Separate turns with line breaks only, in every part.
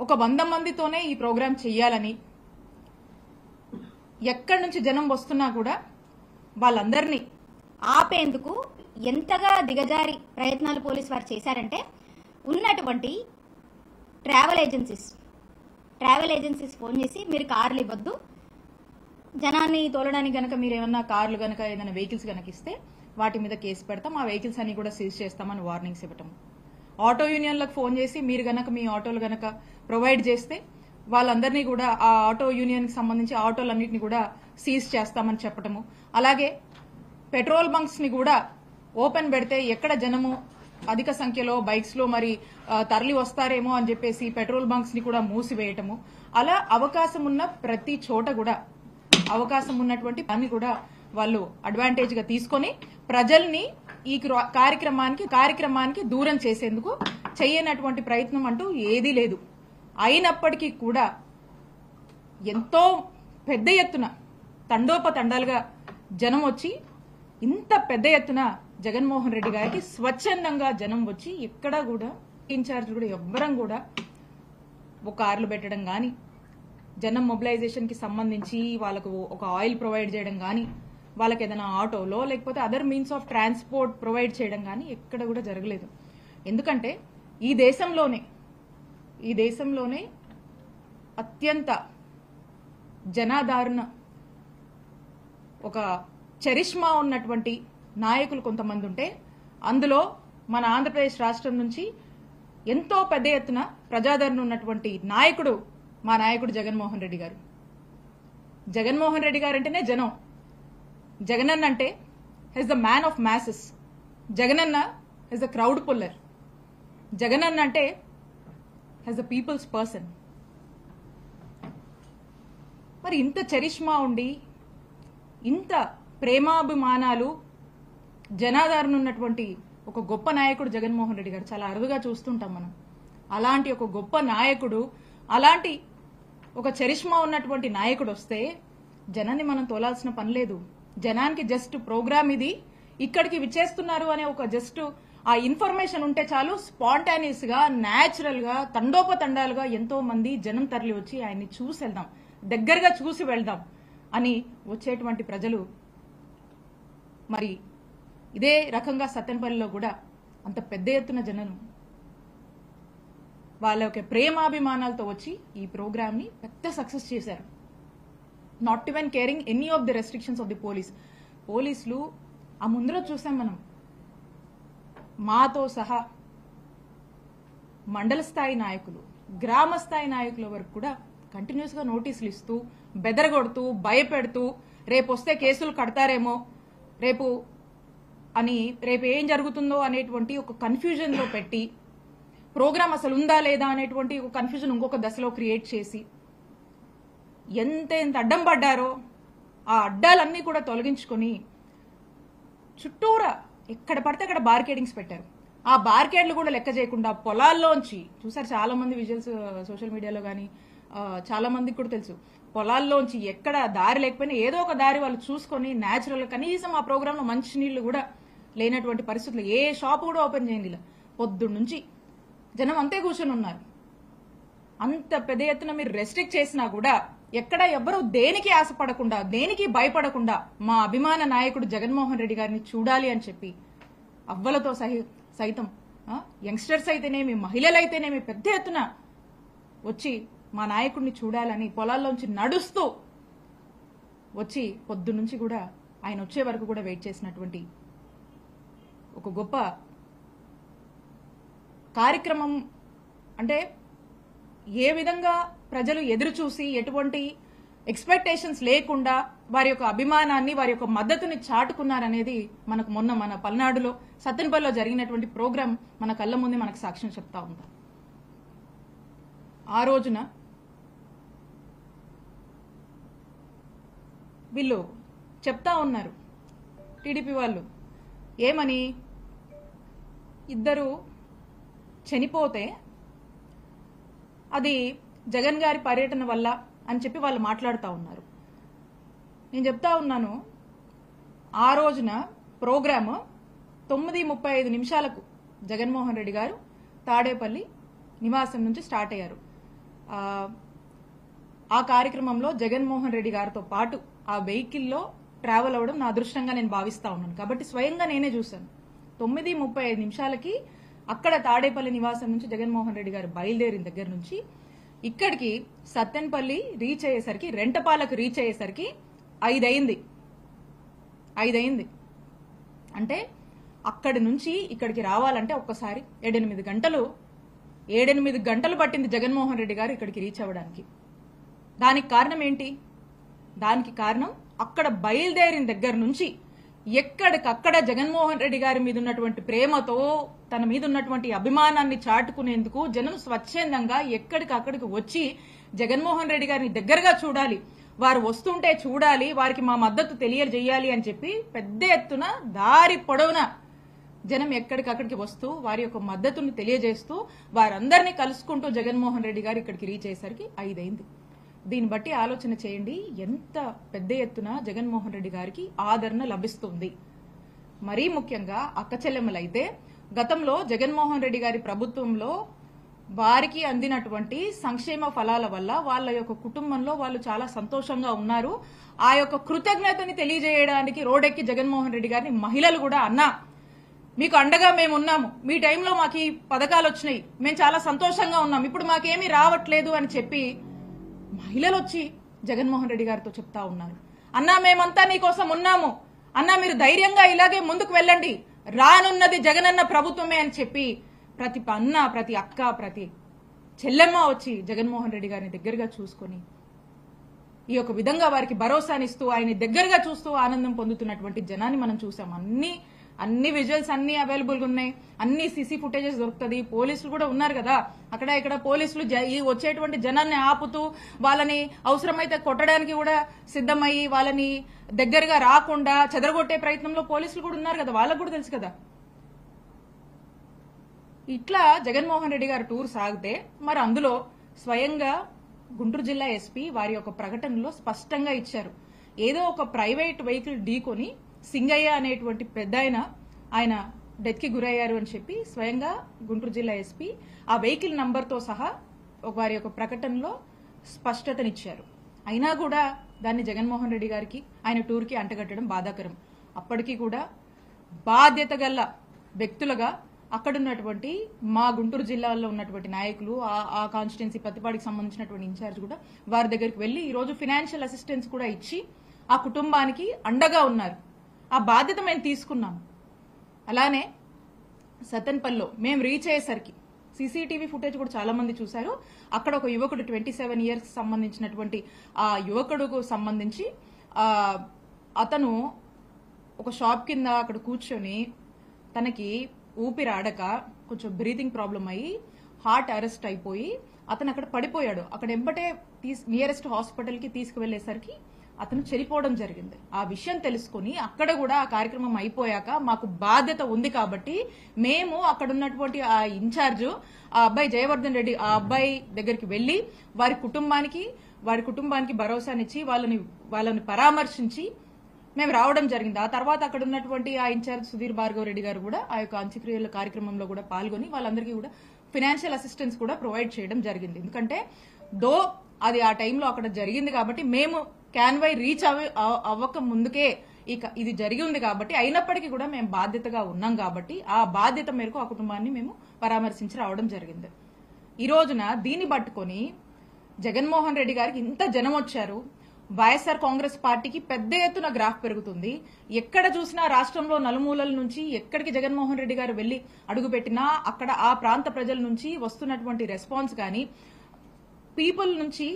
ఒక 100 మందితోనే ఈ ప్రోగ్రాం చెయ్యాలని, ఎక్కడి నుంచి జనం వస్తున్నా కూడా వాళ్ళందరినీ
ఆపేందుకు ఎంతగా దిగజారి ప్రయత్నాలు పోలీసు వారు చేశారంటే, ఉన్నటువంటి ట్రావెల్ ఏజెన్సీస్ ఫోన్ చేసి మీరు కార్లు ఇవ్వద్దు,
జనాన్ని తోలడానికి గనక మీరు ఏమన్నా కార్లు గనక ఏదైనా వెహికల్స్ గనక ఇస్తే వాటి మీద కేసు పెడతాం, ఆ వెహికల్స్ అన్ని కూడా సీజ్ చేస్తామని వార్నింగ్స్ ఇవ్వటం. ఆటో యూనియన్లకు ఫోన్ చేసి మీరు గనక మీ ఆటోలు గనక ప్రొవైడ్ చేస్తే వాళ్ళందరినీ కూడా ఆ ఆటో యూనియన్ కి సంబంధించి ఆటోలన్నింటినీ కూడా సీజ్ చేస్తామని చెప్పటము. అలాగే పెట్రోల్ బంక్స్ ని కూడా ఓపెన్ పెడితే ఎక్కడ జనము అధిక సంఖ్యలో బైక్స్ లో మరి తరలి వస్తారేమో అని చెప్పేసి పెట్రోల్ బంక్స్ ని కూడా మూసివేయటము. అలా అవకాశం ఉన్న ప్రతి చోట కూడా అవకాశం ఉన్నటువంటి దాన్ని కూడా వాళ్ళు అడ్వాంటేజ్ గా తీసుకొని ప్రజల్ని ఈ కార్యక్రమానికి దూరం చేసేందుకు చేయనటువంటి ప్రయత్నం అంటూ ఏదీ లేదు. అయినప్పటికీ కూడా ఎంతో పెద్ద ఎత్తున తండోపతండాలుగా జనం వచ్చి, ఇంత పెద్ద ఎత్తున జగన్మోహన్ రెడ్డి గారికి స్వచ్ఛందంగా జనం వచ్చి, ఎక్కడా కూడా ఇన్ఛార్జ్ కూడా ఎవ్వరం కూడా ఒక కార్లు పెట్టడం గాని, జనం మొబిలైజేషన్ కి సంబంధించి వాళ్ళకు ఒక ఆయిల్ ప్రొవైడ్ చేయడం గాని, వాళ్ళకి ఏదైనా ఆటోలో లేకపోతే other means of transport provide చేయడం గాని ఎక్కడ కూడా జరగలేదు. ఎందుకంటే ఈ దేశంలోనే అత్యంత జనాదరణ, ఒక చరిష్మా ఉన్నటువంటి నాయకులు కొంతమంది ఉంటే, అందులో మన ఆంధ్రప్రదేశ్ రాష్ట్రం నుంచి ఎంతో పెద్ద ఎత్తున ప్రజాదరణ ఉన్నటువంటి నాయకుడు మా నాయకుడు జగన్మోహన్ రెడ్డి గారు. జగన్మోహన్ రెడ్డి గారు అంటేనే జనం. జగనన్న అంటే he's the man of masses. Jagananna he's the crowd puller. Jagananna అంటే హెస్ ద పీపుల్స్ పర్సన్. మరి ఇంత చరిష్మా ఉండి, ఇంత ప్రేమాభిమానాలు, జనాదరణ ఉన్నటువంటి ఒక గొప్ప నాయకుడు జగన్మోహన్ రెడ్డి గారు చాలా అరుదుగా చూస్తుంటాం మనం. అలాంటి ఒక గొప్ప నాయకుడు, అలాంటి ఒక చరిష్మా ఉన్నటువంటి నాయకుడు వస్తే జనాన్ని మనం తోలాల్సిన పని లేదు. జనానికి జస్ట్ ప్రోగ్రామ్ ఇది, ఇక్కడికి విచ్చేస్తున్నారు అనే ఒక జస్ట్ ఆ ఇన్ఫర్మేషన్ ఉంటే చాలు, స్పాంటానియస్ గా, న్యాచురల్ గా, తండోపతండాలుగా ఎంతో మంది జనం తరలి వచ్చి ఆయన్ని చూసి వెళ్దాం, దగ్గరగా చూసి వెళ్దాం అని వచ్చేటువంటి ప్రజలు మరి ఇదే రకంగా సత్తెనపల్లిలో కూడా అంత పెద్ద ఎత్తున జనం వాళ్ళ యొక్క ప్రేమాభిమానాలతో వచ్చి ఈ ప్రోగ్రామ్ ని పెద్ద సక్సెస్ చేశారు. Not even caring any of the restrictions of the పోలీసులు ఆ ముందులో చూసాం మనం. మాతో సహా మండల స్థాయి నాయకులు, గ్రామ స్థాయి నాయకుల వరకు కూడా కంటిన్యూస్ గా నోటీసులు ఇస్తూ, బెదరగొడుతూ, భయపెడుతూ, రేపు వస్తే కేసులు కడతారేమో, రేపు ఏం జరుగుతుందో అనేటువంటి ఒక కన్ఫ్యూజన్ లో పెట్టి, ప్రోగ్రామ్ అసలు ఉందా లేదా అనేటువంటి ఒక కన్ఫ్యూజన్ ఇంకొక దశలో క్రియేట్ చేసి, ఎంత అడ్డం పడ్డారో ఆ అడ్డాలన్నీ కూడా తొలగించుకొని చుట్టూరా ఎక్కడ పడితే అక్కడ బార్కేడింగ్స్ పెట్టారు. ఆ బార్కేడ్లు కూడా లెక్క చేయకుండా పొలాల్లోంచి చూసారు. చాలా మంది విజువల్స్ సోషల్ మీడియాలో కానీ చాలా మందికి కూడా తెలుసు. పొలాల్లోంచి ఎక్కడ దారి లేకపోయినా ఏదో ఒక దారి వాళ్ళు చూసుకొని న్యాచురల్, కనీసం ఆ ప్రోగ్రామ్ లో మంచి నీళ్లు కూడా లేనటువంటి పరిస్థితులు, ఏ షాప్ కూడా ఓపెన్ చేయండి, పొద్దున్న నుంచి జనం అంతే కూర్చొని ఉన్నారు. అంత పెద్ద ఎత్తున మీరు రెస్ట్రిక్ట్ చేసినా కూడా ఎక్కడ ఎవ్వరూ దేనికి ఆశపడకుండా, దేనికి భయపడకుండా మా అభిమాన నాయకుడు జగన్మోహన్ రెడ్డి గారిని చూడాలి అని చెప్పి అవ్వలతో సైతం, యంగ్స్టర్స్ అయితేనేమి, మహిళలైతేనేమి పెద్ద ఎత్తున వచ్చి మా నాయకుడిని చూడాలని పొలాల్లోంచి నడుస్తూ వచ్చి పొద్దున్నుంచి కూడా ఆయన వచ్చే వరకు కూడా వెయిట్ చేసినటువంటి ఒక గొప్ప కార్యక్రమం. అంటే ఏ విధంగా ప్రజలు ఎదురు చూసి ఎటువంటి ఎక్స్పెక్టేషన్స్ లేకుండా వారి యొక్క అభిమానాన్ని, వారి యొక్క మద్దతుని చాటుకున్నారనేది మనకు మొన్న మన పల్నాడులో సత్తెనపల్లిలో జరిగినటువంటి ప్రోగ్రాం మన కళ్ళ ముందే మనకు సాక్ష్యం చెప్తా ఉంటాం. ఆ రోజున వీళ్ళు చెప్తా ఉన్నారు, టీడీపీ వాళ్ళు ఏమని, ఇద్దరు చనిపోతే అది జగన్ గారి పర్యటన వల్ల అని చెప్పి వాళ్ళు మాట్లాడుతూ ఉన్నారు. నేను చెప్తా ఉన్నాను, ఆ రోజున ప్రోగ్రాము 9:35 జగన్మోహన్ రెడ్డి గారు తాడేపల్లి నివాసం నుంచి స్టార్ట్ అయ్యారు. ఆ కార్యక్రమంలో జగన్మోహన్ రెడ్డి గారితో పాటు ఆ వెహికల్లో ట్రావెల్ అవ్వడం నా అదృష్టంగా నేను భావిస్తా ఉన్నాను. కాబట్టి స్వయంగా నేనే చూశాను. 9:35 అక్కడ తాడేపల్లి నివాసం నుంచి జగన్మోహన్ రెడ్డి గారు బయలుదేరిన దగ్గర నుంచి ఇక్కడికి సత్తెనపల్లి రీచ్ అయ్యేసరికి, రెంటపాలకు రీచ్ అయ్యేసరికి 5 అయింది. అంటే అక్కడి నుంచి ఇక్కడికి రావాలంటే ఒక్కసారి 7-8 గంటలు పట్టింది జగన్మోహన్ రెడ్డి గారు ఇక్కడికి రీచ్ అవ్వడానికి. దానికి కారణం ఏంటి? దానికి కారణం అక్కడ బయలుదేరిన దగ్గర నుంచి ఎక్కడికక్కడ జగన్మోహన్ రెడ్డి గారి మీద ఉన్నటువంటి ప్రేమతో, తన మీద ఉన్నటువంటి అభిమానాన్ని చాటుకునేందుకు జనం స్వచ్ఛందంగా ఎక్కడికక్కడికి వచ్చి జగన్మోహన్ రెడ్డి గారిని దగ్గరగా చూడాలి, వారు వస్తుంటే చూడాలి, వారికి మా మద్దతు తెలియజేయాలి అని చెప్పి పెద్ద ఎత్తున దారి పొడవున జనం ఎక్కడికక్కడికి వస్తూ వారి యొక్క మద్దతును తెలియజేస్తూ వారందరినీ కలుసుకుంటూ జగన్మోహన్ రెడ్డి గారు ఇక్కడికి రీచ్ అయ్యేసరికి 5 అయింది. దీన్ని బట్టి ఆలోచన చేయండి ఎంత పెద్ద ఎత్తున జగన్మోహన్ రెడ్డి గారికి ఆదరణ లభిస్తుంది. మరీ ముఖ్యంగా అక్క చెల్లెమ్మలైతే గతంలో జగన్మోహన్ రెడ్డి గారి ప్రభుత్వంలో వారికి అందినటువంటి సంక్షేమ ఫలాల వల్ల వాళ్ళ యొక్క కుటుంబంలో వాళ్ళు చాలా సంతోషంగా ఉన్నారు. ఆ యొక్క కృతజ్ఞతని తెలియజేయడానికి రోడ్డెక్కి జగన్మోహన్ రెడ్డి గారిని మహిళలు కూడా అన్నా మీకు అండగా మేము ఉన్నాము, మీ టైంలో మాకు ఈ పథకాలు వచ్చినాయి, మేము చాలా సంతోషంగా ఉన్నాం, ఇప్పుడు మాకేమీ రావట్లేదు అని చెప్పి మహిళలు వచ్చి జగన్మోహన్ రెడ్డి గారితో చెప్తా ఉన్నారు. అన్నా మేమంతా నీకోసం ఉన్నాము, అన్నా మీరు ధైర్యంగా ఇలాగే ముందుకు వెళ్ళండి, రానున్నది జగనన్న ప్రభుత్వమే అని చెప్పి ప్రతి అన్న, ప్రతి అక్క, ప్రతి చెల్లెమ్మ వచ్చి జగన్మోహన్ రెడ్డి గారిని దగ్గరగా చూసుకొని ఈ యొక్క విధంగా వారికి భరోసానిస్తూ ఆయన దగ్గరగా చూస్తూ ఆనందం పొందుతున్నటువంటి జనాన్ని మనం చూసాం. అన్ని విజువల్స్ అన్ని అవైలబుల్ గా ఉన్నాయి, అన్ని సీసీ ఫుటేజెస్ దొరుకుతుంది. పోలీసులు కూడా ఉన్నారు కదా, అక్కడ ఇక్కడ పోలీసులు వచ్చేటువంటి జనాన్ని ఆపుతూ వాళ్ళని అవసరమైతే కొట్టడానికి కూడా సిద్ధమయ్యి వాళ్ళని దగ్గరగా రాకుండా చెదరగొట్టే ప్రయత్నంలో పోలీసులు కూడా ఉన్నారు కదా, వాళ్ళకు కూడా తెలుసు కదా. ఇట్లా జగన్మోహన్ రెడ్డి గారు టూర్ సాగితే మరి అందులో స్వయంగా గుంటూరు జిల్లా ఎస్పీ వారి యొక్క ప్రకటనలో స్పష్టంగా ఇచ్చారు. ఏదో ఒక ప్రైవేట్ వెహికల్ ఢీకొని సింగయ్య అనేటువంటి పెద్ద ఆయన డెత్ కి గురయ్యారు అని చెప్పి స్వయంగా గుంటూరు జిల్లా ఎస్పీ ఆ వెహికల్ నంబర్తో సహా వారి యొక్క ప్రకటనలో స్పష్టతనిచ్చారు. అయినా కూడా దాన్ని జగన్మోహన్ రెడ్డి గారికి ఆయన టూర్కి అంటగట్టడం బాధాకరం. అప్పటికీ కూడా బాధ్యత గల వ్యక్తులుగా అక్కడున్నటువంటి మా గుంటూరు జిల్లాలో ఉన్నటువంటి నాయకులు, ఆ కాన్స్టిట్యున్సీ పత్తిపాడికి సంబంధించినటువంటి ఇన్ఛార్జ్ కూడా వారి దగ్గరికి వెళ్లి ఈ రోజు ఫైనాన్షియల్ అసిస్టెన్స్ కూడా ఇచ్చి ఆ కుటుంబానికి అండగా ఉన్నారు. ఆ బాధ్యత మేము తీసుకున్నాం. అలానే సత్తెనపల్లిలో మేము రీచ్ అయ్యేసరికి సీసీటీవీ ఫుటేజ్ కూడా చాలా మంది చూశారు. అక్కడ ఒక యువకుడు 27 ఇయర్స్ సంబంధించినటువంటి ఆ యువకుడుకు సంబంధించి అతను ఒక షాప్ కింద అక్కడ కూర్చొని తనకి ఊపిరాడక కొంచెం బ్రీతింగ్ ప్రాబ్లం అయ్యి హార్ట్ అరెస్ట్ అయిపోయి అతను అక్కడ పడిపోయాడు. అక్కడ ఎంబటే నియరెస్ట్ హాస్పిటల్ కి తీసుకువెళ్లేసరికి అతను చనిపోవడం జరిగింది. ఆ విషయం తెలుసుకుని అక్కడ కూడా ఆ కార్యక్రమం అయిపోయాక మాకు బాధ్యత ఉంది కాబట్టి మేము అక్కడ ఉన్నటువంటి ఆ ఇన్ఛార్జ్ ఆ అబ్బాయి జయవర్ధన్ రెడ్డి ఆ అబ్బాయి దగ్గరికి వెళ్లి వారి కుటుంబానికి భరోసానిచ్చి వాళ్ళని పరామర్శించి మేము రావడం జరిగింది. ఆ తర్వాత అక్కడ ఉన్నటువంటి ఆ ఇన్ఛార్జ్ సుధీర్ భార్గవ్ రెడ్డి గారు కూడా ఆ యొక్క అంత్యక్రియల కార్యక్రమంలో కూడా పాల్గొని వాళ్ళందరికీ కూడా ఫైనాన్షియల్ అసిస్టెన్స్ కూడా ప్రొవైడ్ చేయడం జరిగింది. ఎందుకంటే అది ఆ టైంలో అక్కడ జరిగింది కాబట్టి మేము క్యాన్వై రీచ్ అవ్వక ముందుకే ఇది జరిగి ఉంది కాబట్టి అయినప్పటికీ కూడా మేము బాధ్యతగా ఉన్నాం కాబట్టి ఆ బాధ్యత మేరకు ఆ కుటుంబాన్ని మేము పరామర్శించి రావడం జరిగింది. ఈ రోజున దీన్ని పట్టుకొని జగన్మోహన్ రెడ్డి గారికి ఇంత జనం వచ్చారు. వైఎస్ఆర్ కాంగ్రెస్ పార్టీకి పెద్ద ఎత్తున గ్రాఫ్ పెరుగుతుంది. ఎక్కడ చూసినా రాష్ట్రంలో నలుమూలల నుంచి ఎక్కడికి జగన్మోహన్ రెడ్డి గారు వెళ్లి అడుగుపెట్టినా అక్కడ ఆ ప్రాంత ప్రజల నుంచి వస్తున్నటువంటి రెస్పాన్స్ కానీ, పీపుల్ నుంచి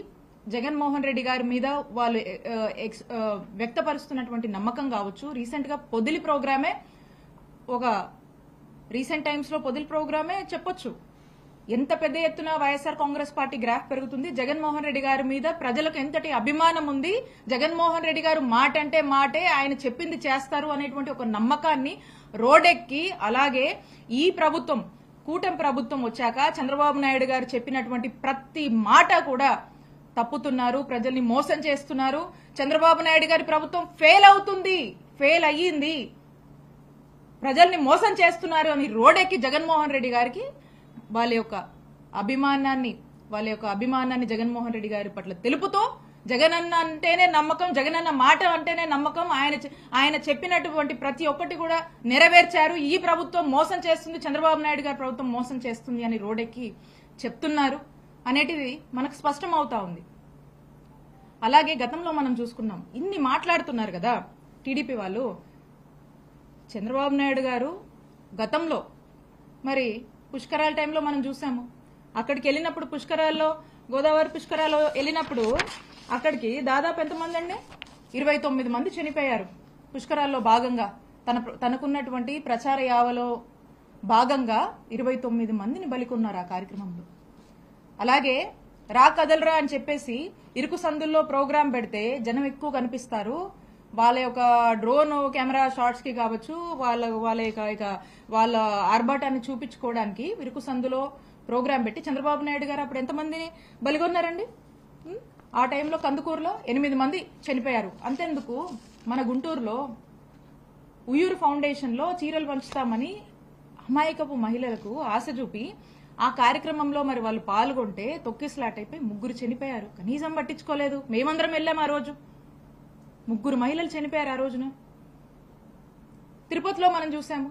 జగన్మోహన్ రెడ్డి గారి మీద వాళ్ళు వ్యక్తపరుస్తున్నటువంటి నమ్మకం కావచ్చు. రీసెంట్ గా పొదిలి ప్రోగ్రామే రీసెంట్ టైమ్స్ లో పొదిలి ప్రోగ్రామే చెప్పొచ్చు. ఎంత పెద్ద ఎత్తున వైఎస్ఆర్ కాంగ్రెస్ పార్టీ గ్రాఫ్ పెరుగుతుంది. జగన్మోహన్ రెడ్డి గారి మీద ప్రజలకు ఎంతటి అభిమానం ఉంది. జగన్మోహన్ రెడ్డి గారు మాట అంటే మాటే, ఆయన చెప్పింది చేస్తారు అనేటువంటి ఒక నమ్మకాన్ని రోడ్డెక్కి, అలాగే ఈ ప్రభుత్వం కూటమి ప్రభుత్వం వచ్చాక చంద్రబాబు నాయుడు గారు చెప్పినటువంటి ప్రతి మాట కూడా తప్పుతున్నారు, ప్రజల్ని మోసం చేస్తున్నారు. చంద్రబాబు నాయుడు గారి ప్రభుత్వం ఫెయిల్ అయ్యింది, ప్రజల్ని మోసం చేస్తున్నారు అని రోడ్డెక్కి జగన్మోహన్ రెడ్డి గారికి వాళ్ళ యొక్క అభిమానాన్ని వాళ్ళ యొక్క అభిమానాన్ని జగన్మోహన్ రెడ్డి గారి పట్ల తెలుపుతూ జగనన్న అంటేనే నమ్మకం, జగనన్న మాట అంటేనే నమ్మకం, ఆయన చెప్పినటువంటి ప్రతి ఒక్కటి కూడా నెరవేర్చారు. ఈ ప్రభుత్వం మోసం చేస్తుంది, చంద్రబాబు నాయుడు గారి ప్రభుత్వం మోసం చేస్తుంది అని రోడ్డెక్కి చెప్తున్నారు అనేటిది మనకు స్పష్టం అవుతా ఉంది. అలాగే గతంలో మనం చూసుకున్నాం, ఇన్ని మాట్లాడుతున్నారు కదా టీడీపీ వాళ్ళు. చంద్రబాబు నాయుడు గారు గతంలో మరి పుష్కరాల టైంలో మనం చూసాము. అక్కడికి వెళ్ళినప్పుడు పుష్కరాల్లో, గోదావరి పుష్కరాల్లో వెళ్ళినప్పుడు అక్కడికి దాదాపు ఎంతమంది అండి, 29 మంది చనిపోయారు పుష్కరాల్లో భాగంగా. తనకున్నటువంటి ప్రచార యావలో భాగంగా 29 మందిని బలికొన్నారు ఆ కార్యక్రమంలో. అలాగే రా కదలరా అని చెప్పేసి ఇరుకు సందుల్లో ప్రోగ్రాం పెడితే జనం ఎక్కువ కనిపిస్తారు, వాళ్ళ యొక్క డ్రోన్ కెమెరా షాట్స్ కి కావచ్చు, వాళ్ళ ఆర్భాటాన్ని చూపించుకోవడానికి ఇరుకు సందులో ప్రోగ్రాం పెట్టి చంద్రబాబు నాయుడు గారు అప్పుడు ఎంతమందిని బలిగొన్నారండి? ఆ టైంలో కందుకూరులో 8 మంది చనిపోయారు. అంతెందుకు, మన గుంటూరులో ఉయ్యూరు ఫౌండేషన్ లో చీరలు పంచుతామని అమాయకపు మహిళలకు ఆశ చూపి ఆ కార్యక్రమంలో మరి వాళ్ళు పాల్గొంటే తొక్కిసలాట్ అయిపోయి 3 చనిపోయారు. కనీసం పట్టించుకోలేదు. మేమందరం వెళ్ళాం ఆ రోజు. 3 మహిళలు చనిపోయారు ఆ రోజున. తిరుపతిలో మనం చూసాము,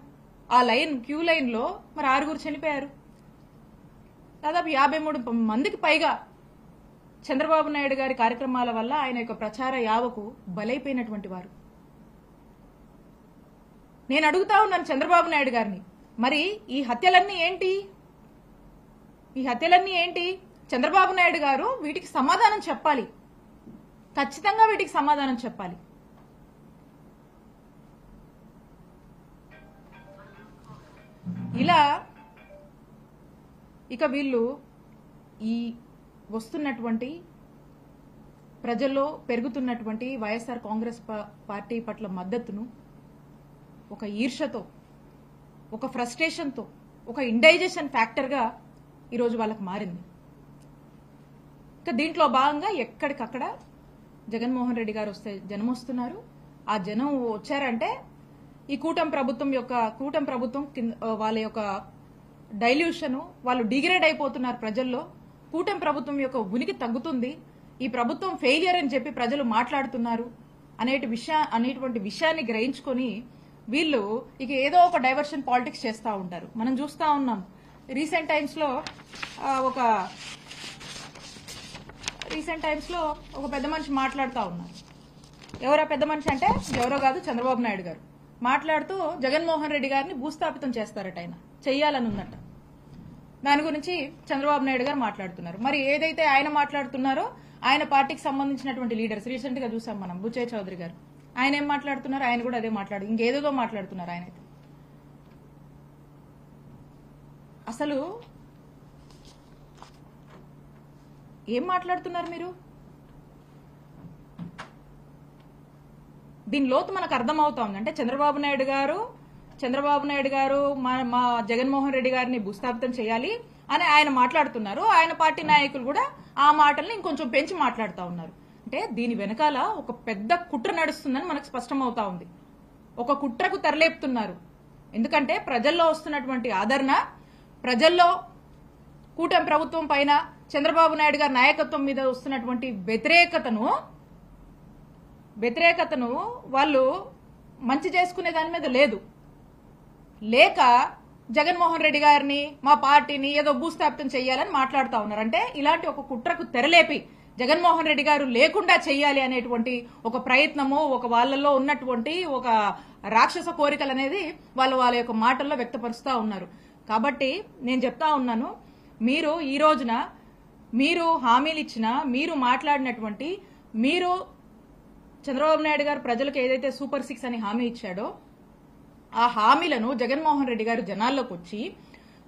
ఆ క్యూ లైన్ లో మరి 6 చనిపోయారు. దాదాపు 53 మందికి పైగా చంద్రబాబు నాయుడు గారి కార్యక్రమాల వల్ల ఆయన యొక్క ప్రచార యావకు బలైపోయినటువంటి వారు. నేను అడుగుతా ఉన్నాను చంద్రబాబు నాయుడు గారిని, మరి ఈ హత్యలన్నీ ఏంటి? ఈ హత్యలన్నీ ఏంటి? చంద్రబాబు నాయుడు గారు వీటికి సమాధానం చెప్పాలి, ఖచ్చితంగా వీటికి సమాధానం చెప్పాలి. ఇలా ఇక వీళ్ళు ఈ వస్తున్నటువంటి ప్రజల్లో పెరుగుతున్నటువంటి వైఎస్ఆర్ కాంగ్రెస్ పార్టీ పట్ల మద్దతును ఒక ఈర్షతో, ఒక ఫ్రస్ట్రేషన్తో, ఒక ఇండైజెషన్ ఫ్యాక్టర్గా ఈరోజు వాళ్ళకి మారింది. ఇక దీంట్లో భాగంగా ఎక్కడికక్కడ జగన్మోహన్ రెడ్డి గారు వస్తే జనం వస్తున్నారు. ఆ జనం వచ్చారంటే ఈ కూటమి ప్రభుత్వం వాళ్ళ యొక్క డైల్యూషన్, వాళ్ళు డిగ్రేడ్ అయిపోతున్నారు ప్రజల్లో. కూటమి ప్రభుత్వం యొక్క ఉనికి తగ్గుతుంది, ఈ ప్రభుత్వం ఫెయిలియర్ అని చెప్పి ప్రజలు మాట్లాడుతున్నారు అనేటువంటి విషయాన్ని గ్రహించుకొని వీళ్ళు ఇక ఏదో ఒక డైవర్షన్ పాలిటిక్స్ చేస్తూ ఉంటారు. మనం చూస్తూ ఉన్నాం రీసెంట్ టైమ్స్ లో ఒక పెద్ద మనిషి మాట్లాడుతూ ఉన్నారు. ఎవరో పెద్ద మనిషి అంటే ఎవరో కాదు, చంద్రబాబు నాయుడు గారు మాట్లాడుతూ జగన్మోహన్ రెడ్డి గారిని భూస్థాపితం చేస్తారట, ఆయన చెయ్యాలని ఉందట. దాని గురించి చంద్రబాబు నాయుడు గారు మాట్లాడుతున్నారు. మరి ఏదైతే ఆయన మాట్లాడుతున్నారో ఆయన పార్టీకి సంబంధించినటువంటి లీడర్స్ రీసెంట్ గా చూసాం మనం, బుచ్చయ్య చౌదరి గారు, ఆయన ఏం మాట్లాడుతున్నారు? ఆయన కూడా అదే ఇంకేదేదో మాట్లాడుతున్నారు. ఆయనైతే అసలు ఏం మాట్లాడుతున్నారు మీరు? దీని లోతు మనకు అర్థమవుతా ఉంది. అంటే చంద్రబాబు నాయుడు గారు మా జగన్మోహన్ రెడ్డి గారిని భూస్థాపితం చేయాలి అని ఆయన మాట్లాడుతున్నారు. ఆయన పార్టీ నాయకులు కూడా ఆ మాటల్ని ఇంకొంచెం పెంచి మాట్లాడుతూ ఉన్నారు. అంటే దీని వెనకాల ఒక పెద్ద కుట్ర నడుస్తుందని మనకు స్పష్టమవుతా ఉంది. ఒక కుట్రకు తెరలేపుతున్నారు. ఎందుకంటే ప్రజల్లో వస్తున్నటువంటి ఆదరణ, ప్రజల్లో కూటమి ప్రభుత్వం పైన చంద్రబాబు నాయుడు గారి నాయకత్వం మీద వస్తున్నటువంటి వ్యతిరేకతను వాళ్ళు మంచి చేసుకునే దాని మీద లేక జగన్మోహన్ రెడ్డి గారిని, మా పార్టీని ఏదో భూస్థాపితం చేయాలని మాట్లాడుతూ ఉన్నారు. అంటే ఇలాంటి ఒక కుట్రకు తెరలేపి జగన్మోహన్ రెడ్డి గారు లేకుండా చేయాలి అనేటువంటి ఒక ప్రయత్నము, ఒక వాళ్ళల్లో ఉన్నటువంటి ఒక రాక్షస కోరికలు అనేది వాళ్ళ యొక్క మాటల్లో వ్యక్తపరుస్తూ ఉన్నారు. కాబట్టి నేను చెప్తా ఉన్నాను, మీరు ఈ రోజున మీరు హామీలు ఇచ్చిన, మీరు మాట్లాడినటువంటి, మీరు చంద్రబాబు నాయుడు గారు ప్రజలకు ఏదైతే సూపర్ 6 అని హామీ ఇచ్చాడో ఆ హామీలను జగన్మోహన్ రెడ్డి గారు జనాల్లోకి వచ్చి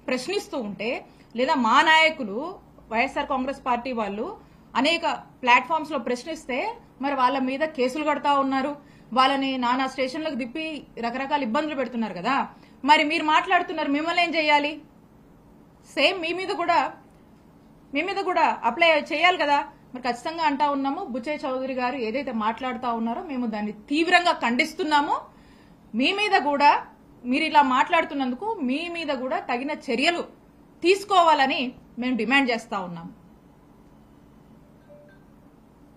ప్రశ్నిస్తూ ఉంటే, లేదా మా నాయకులు వైఎస్ఆర్ కాంగ్రెస్ పార్టీ వాళ్ళు అనేక ప్లాట్ఫామ్స్ లో ప్రశ్నిస్తే మరి వాళ్ళ మీద కేసులు కడతా ఉన్నారు, వాళ్ళని నానా స్టేషన్లకు దిప్పి రకరకాల ఇబ్బందులు పెడుతున్నారు కదా. మరి మీరు మాట్లాడుతున్నారు, మిమ్మల్ని ఏం చేయాలి? సేమ్ మీ మీద కూడా అప్లై చేయాలి కదా. మరి ఖచ్చితంగా అంటా ఉన్నాము, బుచ్చయ్య చౌదరి గారు ఏదైతే మాట్లాడుతూ ఉన్నారో మేము దాన్ని తీవ్రంగా ఖండిస్తున్నాము. మీ మీద కూడా, మీరు ఇలా మాట్లాడుతున్నందుకు మీ మీద కూడా తగిన చర్యలు తీసుకోవాలని మేము డిమాండ్ చేస్తా ఉన్నాము.